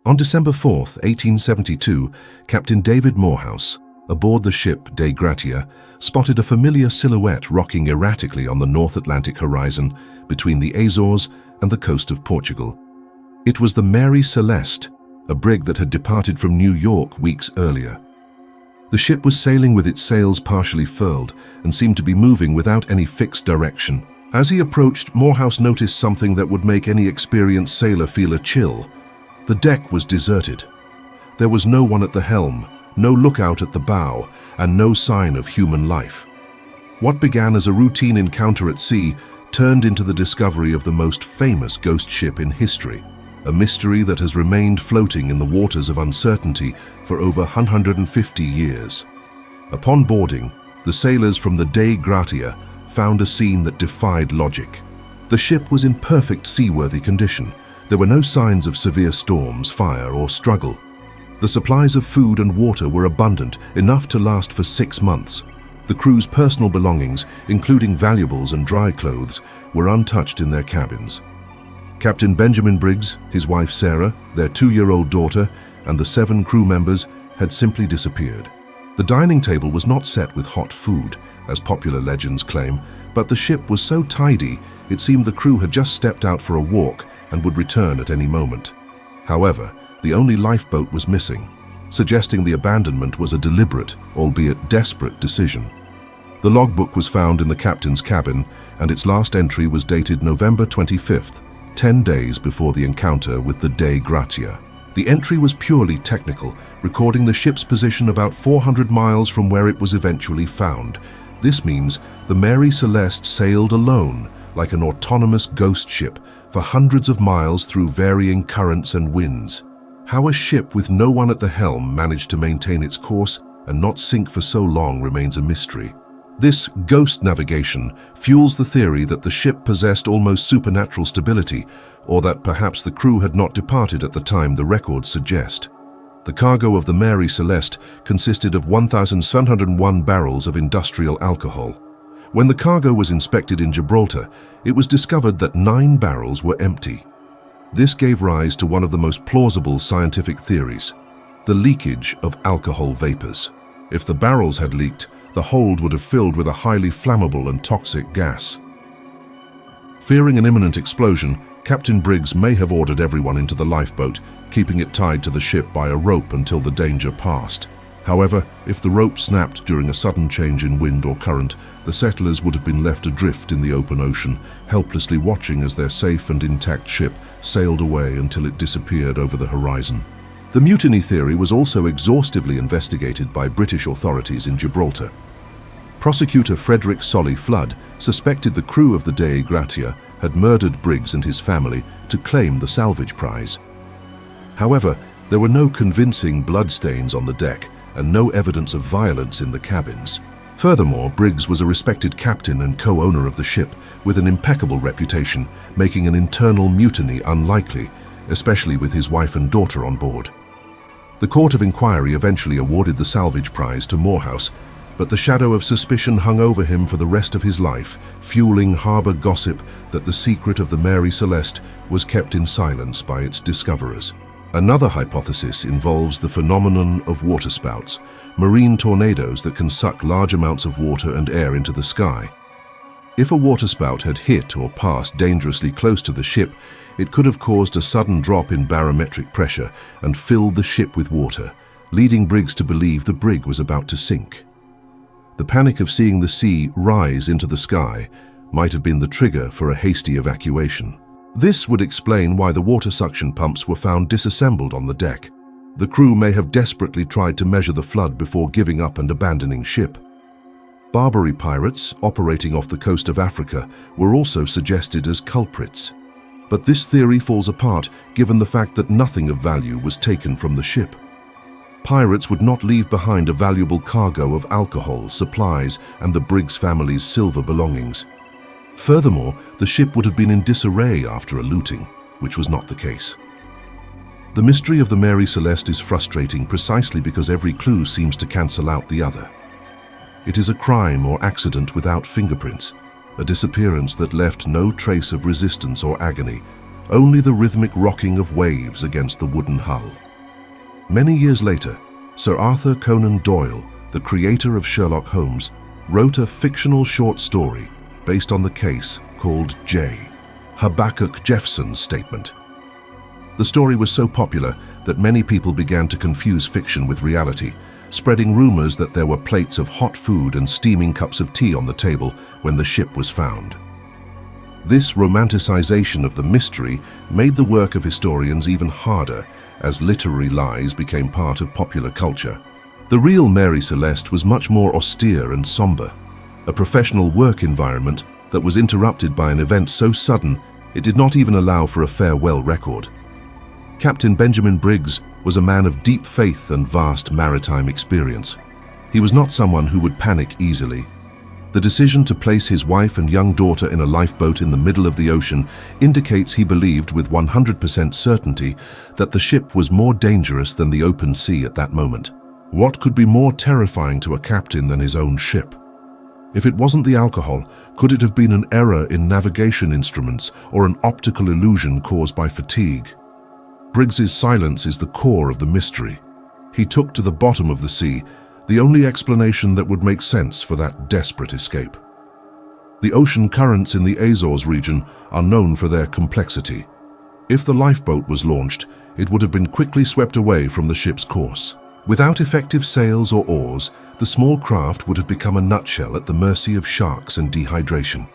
On December 4, 1872, Captain David Morehouse, aboard the ship Dei Gratia, spotted a familiar silhouette rocking erratically on the North Atlantic horizon between the Azores and the coast of Portugal. It was the Mary Celeste, a brig that had departed from New York weeks earlier. The ship was sailing with its sails partially furled and seemed to be moving without any fixed direction. As he approached, Morehouse noticed something that would make any experienced sailor feel a chill. The deck was deserted. There was no one at the helm, no lookout at the bow, and no sign of human life. What began as a routine encounter at sea turned into the discovery of the most famous ghost ship in history, a mystery that has remained floating in the waters of uncertainty for over 150 years. Upon boarding, the sailors from the Dei Gratia found a scene that defied logic. The ship was in perfect seaworthy condition. There were no signs of severe storms, fire, or struggle. The supplies of food and water were abundant, enough to last for 6 months. The crew's personal belongings, including valuables and dry clothes, were untouched in their cabins. Captain Benjamin Briggs, his wife Sarah, their 2-year-old daughter, and the 7 crew members had simply disappeared. The dining table was not set with hot food, as popular legends claim, but the ship was so tidy it seemed the crew had just stepped out for a walk and would return at any moment. However, the only lifeboat was missing, suggesting the abandonment was a deliberate, albeit desperate, decision. The logbook was found in the captain's cabin, and its last entry was dated November 25th, 10 days before the encounter with the Dei Gratia. The entry was purely technical, recording the ship's position about 400 miles from where it was eventually found. This means the Mary Celeste sailed alone, like an autonomous ghost ship, for hundreds of miles through varying currents and winds. How a ship with no one at the helm managed to maintain its course and not sink for so long remains a mystery. This ghost navigation fuels the theory that the ship possessed almost supernatural stability, or that perhaps the crew had not departed at the time the records suggest. The cargo of the Mary Celeste consisted of 1,701 barrels of industrial alcohol. When the cargo was inspected in Gibraltar, it was discovered that 9 barrels were empty. This gave rise to one of the most plausible scientific theories: the leakage of alcohol vapors. If the barrels had leaked, the hold would have filled with a highly flammable and toxic gas. Fearing an imminent explosion, Captain Briggs may have ordered everyone into the lifeboat, keeping it tied to the ship by a rope until the danger passed. However, if the rope snapped during a sudden change in wind or current, the settlers would have been left adrift in the open ocean, helplessly watching as their safe and intact ship sailed away until it disappeared over the horizon. The mutiny theory was also exhaustively investigated by British authorities in Gibraltar. Prosecutor Frederick Solly Flood suspected the crew of the Dei Gratia had murdered Briggs and his family to claim the salvage prize. However, there were no convincing bloodstains on the deck and no evidence of violence in the cabins. Furthermore, Briggs was a respected captain and co-owner of the ship with an impeccable reputation, making an internal mutiny unlikely, especially with his wife and daughter on board. The Court of Inquiry eventually awarded the salvage prize to Morehouse, but the shadow of suspicion hung over him for the rest of his life, fueling harbor gossip that the secret of the Mary Celeste was kept in silence by its discoverers. Another hypothesis involves the phenomenon of waterspouts, marine tornadoes that can suck large amounts of water and air into the sky. If a waterspout had hit or passed dangerously close to the ship, it could have caused a sudden drop in barometric pressure and filled the ship with water, leading Briggs to believe the brig was about to sink. The panic of seeing the sea rise into the sky might have been the trigger for a hasty evacuation. This would explain why the water suction pumps were found disassembled on the deck. The crew may have desperately tried to measure the flood before giving up and abandoning ship. Barbary pirates operating off the coast of Africa were also suggested as culprits. But this theory falls apart given the fact that nothing of value was taken from the ship. Pirates would not leave behind a valuable cargo of alcohol, supplies, and the Briggs family's silver belongings. Furthermore, the ship would have been in disarray after a looting, which was not the case. The mystery of the Mary Celeste is frustrating precisely because every clue seems to cancel out the other. It is a crime or accident without fingerprints, a disappearance that left no trace of resistance or agony, only the rhythmic rocking of waves against the wooden hull. Many years later, Sir Arthur Conan Doyle, the creator of Sherlock Holmes, wrote a fictional short story based on the case called J. Habakkuk Jeffson's Statement. The story was so popular that many people began to confuse fiction with reality, spreading rumors that there were plates of hot food and steaming cups of tea on the table when the ship was found. This romanticization of the mystery made the work of historians even harder as literary lies became part of popular culture. The real Mary Celeste was much more austere and somber, a professional work environment that was interrupted by an event so sudden it did not even allow for a farewell record. Captain Benjamin Briggs was a man of deep faith and vast maritime experience. He was not someone who would panic easily. The decision to place his wife and young daughter in a lifeboat in the middle of the ocean indicates he believed with 100% certainty that the ship was more dangerous than the open sea at that moment. What could be more terrifying to a captain than his own ship? If it wasn't the alcohol, could it have been an error in navigation instruments or an optical illusion caused by fatigue? Briggs's silence is the core of the mystery. He took to the bottom of the sea, the only explanation that would make sense for that desperate escape. The ocean currents in the Azores region are known for their complexity. If the lifeboat was launched, it would have been quickly swept away from the ship's course. Without effective sails or oars, the small craft would have become a nutshell at the mercy of sharks and dehydration.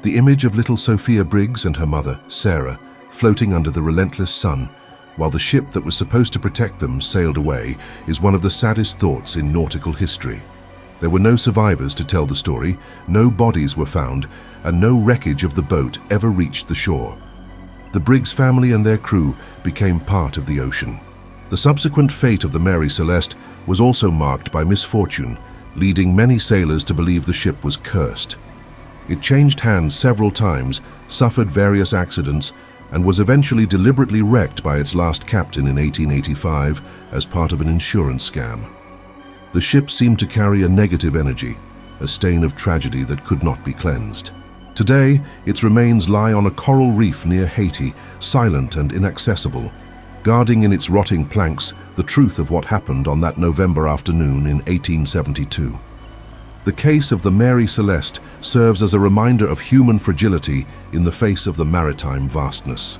The image of little Sophia Briggs and her mother, Sarah, floating under the relentless sun, while the ship that was supposed to protect them sailed away, is one of the saddest thoughts in nautical history. There were no survivors to tell the story, no bodies were found, and no wreckage of the boat ever reached the shore. The Briggs family and their crew became part of the ocean. The subsequent fate of the Mary Celeste was also marked by misfortune, leading many sailors to believe the ship was cursed. It changed hands several times, suffered various accidents, and was eventually deliberately wrecked by its last captain in 1885 as part of an insurance scam. The ship seemed to carry a negative energy, a stain of tragedy that could not be cleansed. Today, its remains lie on a coral reef near Haiti, silent and inaccessible, guarding in its rotting planks the truth of what happened on that November afternoon in 1872. The case of the Mary Celeste serves as a reminder of human fragility in the face of the maritime vastness.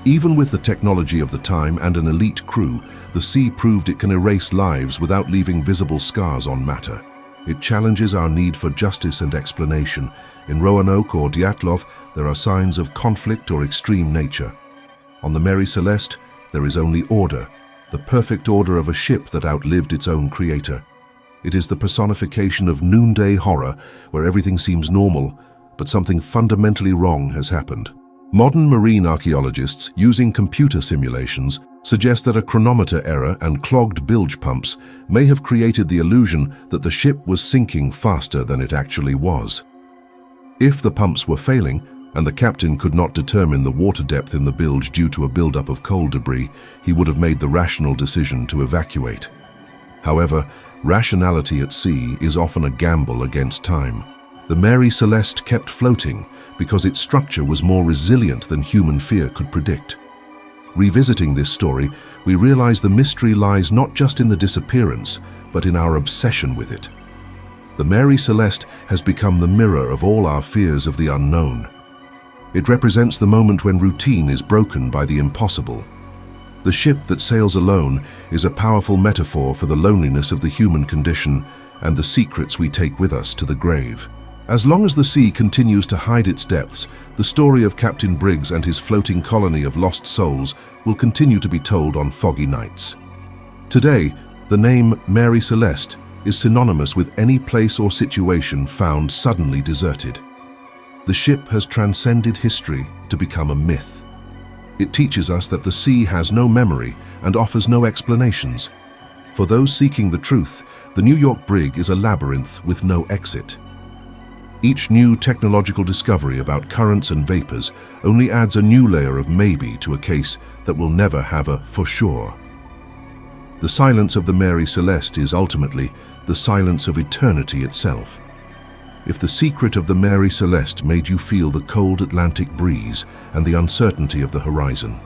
Even with the technology of the time and an elite crew, the sea proved it can erase lives without leaving visible scars on matter. It challenges our need for justice and explanation. In Roanoke or Dyatlov, there are signs of conflict or extreme nature. On the Mary Celeste, there is only order, the perfect order of a ship that outlived its own creator. It is the personification of noonday horror, where everything seems normal, but something fundamentally wrong has happened. Modern marine archaeologists, using computer simulations, suggest that a chronometer error and clogged bilge pumps may have created the illusion that the ship was sinking faster than it actually was. If the pumps were failing, and the captain could not determine the water depth in the bilge due to a buildup of coal debris, he would have made the rational decision to evacuate. However, rationality at sea is often a gamble against time. The Mary Celeste kept floating because its structure was more resilient than human fear could predict. Revisiting this story, we realize the mystery lies not just in the disappearance, but in our obsession with it. The Mary Celeste has become the mirror of all our fears of the unknown. It represents the moment when routine is broken by the impossible. The ship that sails alone is a powerful metaphor for the loneliness of the human condition and the secrets we take with us to the grave. As long as the sea continues to hide its depths, the story of Captain Briggs and his floating colony of lost souls will continue to be told on foggy nights. Today, the name Mary Celeste is synonymous with any place or situation found suddenly deserted. The ship has transcended history to become a myth. It teaches us that the sea has no memory and offers no explanations. For those seeking the truth, the New York brig is a labyrinth with no exit. Each new technological discovery about currents and vapors only adds a new layer of maybe to a case that will never have a for sure. The silence of the Mary Celeste is ultimately the silence of eternity itself. If the secret of the Mary Celeste made you feel the cold Atlantic breeze and the uncertainty of the horizon,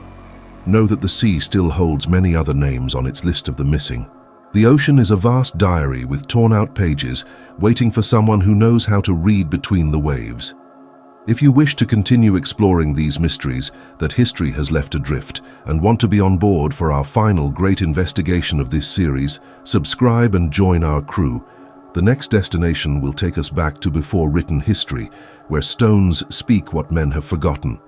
know that the sea still holds many other names on its list of the missing. The ocean is a vast diary with torn-out pages, waiting for someone who knows how to read between the waves. If you wish to continue exploring these mysteries that history has left adrift and want to be on board for our final great investigation of this series, subscribe and join our crew. The next destination will take us back to before written history, where stones speak what men have forgotten.